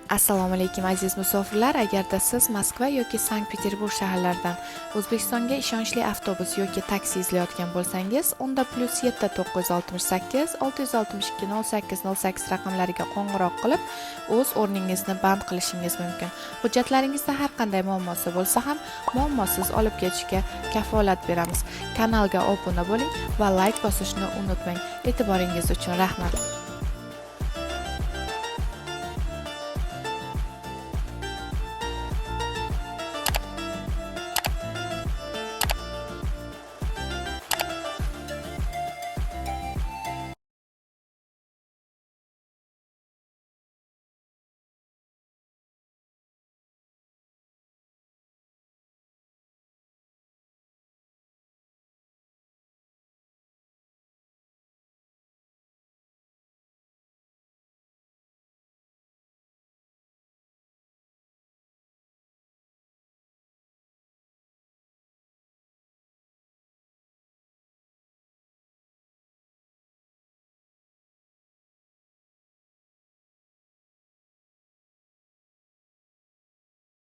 Assalomu alaykum aziz musofirlar. Agarda siz Moskva yoki Sankt-Peterburg shaharlaridan O'zbekistonga ishonchli avtobus yoki taksi izlayotgan bo'lsangiz, unda +7 968 662 0808 raqamlariga qo'ng'iroq qilib, o'z o'rningizni band qilishingiz mumkin. Hujjatlaringizda har qanday muammosi bo'lsa ham, muammosiz olib ketishga kafolat beramiz. Kanalga obuna bo'ling va like bosishni unutmang. E'tiboringiz uchun rahmat.